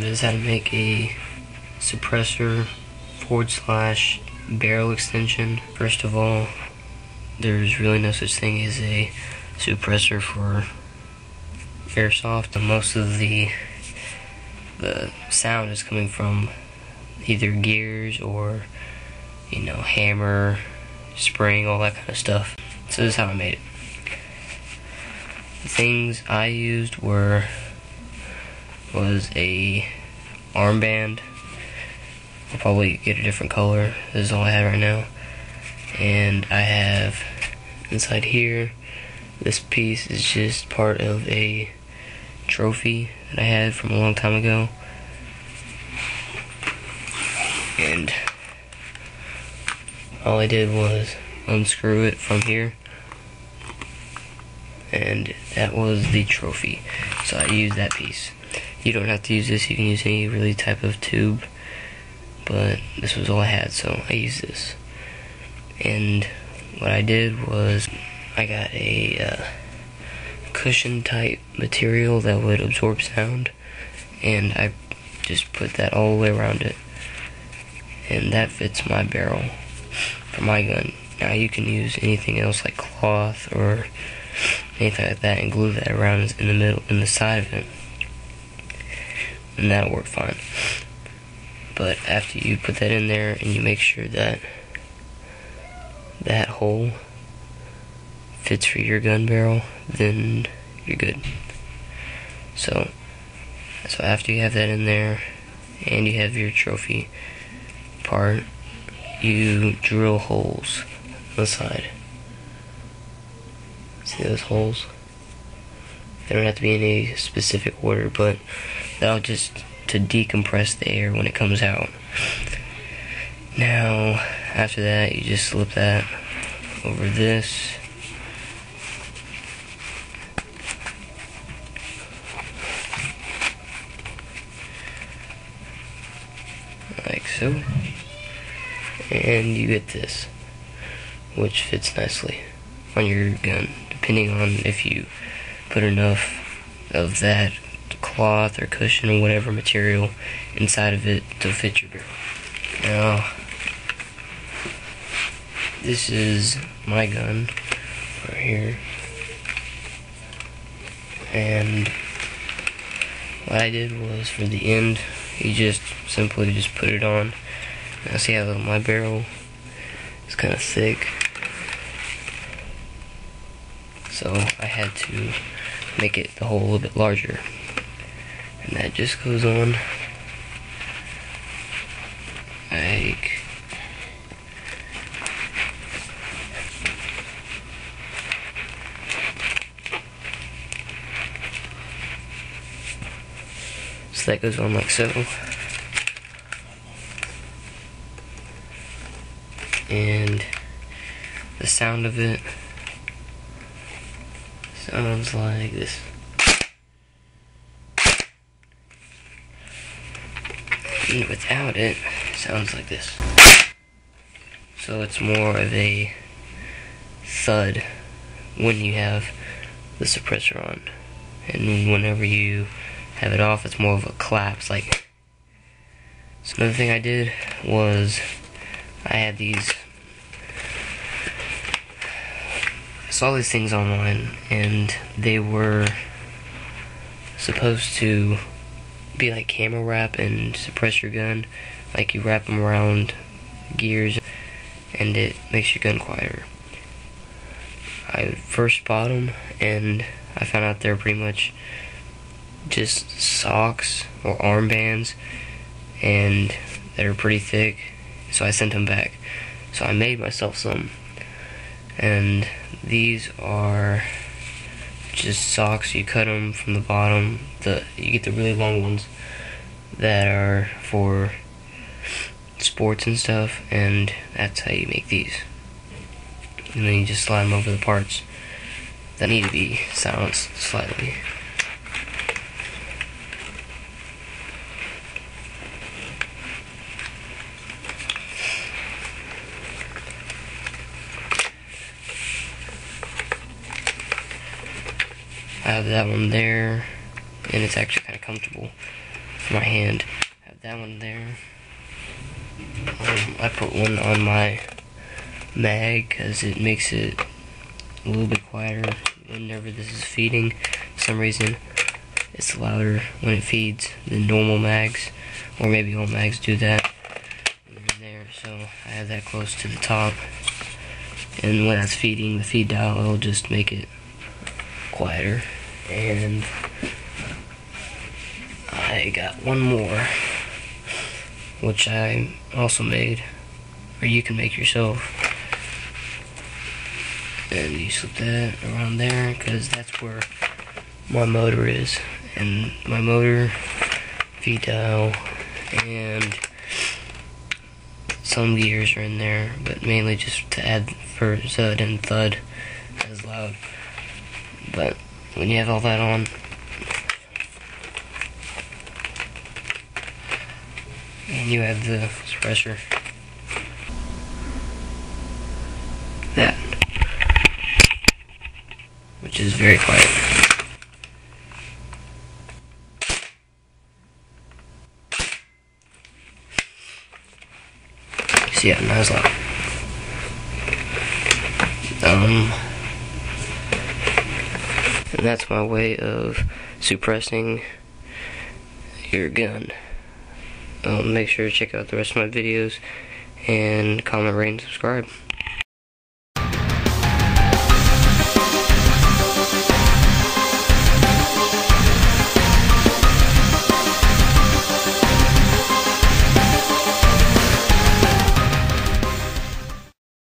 is how to make a suppressor / barrel extension. First of all, there's really no such thing as a suppressor for airsoft. Most of the sound is coming from either gears or, you know, hammer, spring, all that kind of stuff. So this is how I made it. The things I used was a armband. I'll probably get a different color. This is all I have right now. And I have inside here, this piece is just part of a trophy that I had from a long time ago. And all I did was unscrew it from here, and that was the trophy. So I used that piece. You don't have to use this, you can use any really type of tube, but this was all I had, so I used this. And what I did was I got a cushion type material that would absorb sound, and I just put that all the way around it, and that fits my barrel for my gun. Now you can use anything else like cloth or anything like that and glue that around in the middle, in the side of it, and that'll work fine. But after you put that in there and you make sure that that hole fits for your gun barrel, then you're good. So after you have that in there and you have your trophy part, you drill holes on the side. See those holes? They don't have to be in any specific order, but that'll just to decompress the air when it comes out. Now, after that, you just slip that over this. Like so. And you get this, which fits nicely on your gun, depending on if you put enough of that cloth or cushion or whatever material inside of it to fit your barrel. Now, this is my gun right here, and what I did was for the end, you just simply just put it on. Now see how my barrel is kind of thick, so I had to make it the hole a little bit larger, and that just goes on like so. That goes on like so. And the sound of it sounds like this. And without it, it sounds like this. So it's more of a thud when you have the suppressor on. And whenever you have it off, it's more of a collapse. Like, so another thing I did was I had these, I saw these things online, and they were supposed to be like camera wrap and suppress your gun. Like you wrap them around gears and it makes your gun quieter. I first bought them and I found out they're pretty much just socks or armbands, and that are pretty thick, so I sent them back. So I made myself some, and these are just socks. You cut them from the bottom, you get the really long ones that are for sports and stuff, and that's how you make these. And then you just slide them over the parts that need to be silenced slightly. I have that one there, and it's actually kind of comfortable. for my hand. I have that one there. I put one on my mag because it makes it a little bit quieter whenever this is feeding. For some reason, it's louder when it feeds than normal mags, or maybe all mags do that. There, so I have that close to the top, and when it's feeding, the feed dial will just make it quieter. And I got one more, which I also made, or you can make yourself. And you slip that around there, because that's where my motor is. And my motor, feed dial, and some gears are in there, but mainly just to add for Zud and Thud as loud. But when you have all that on, and you have the suppressor, that, which is very quiet. See, yeah, not as loud. And that's my way of suppressing your gun. Make sure to check out the rest of my videos and comment, rate, and subscribe.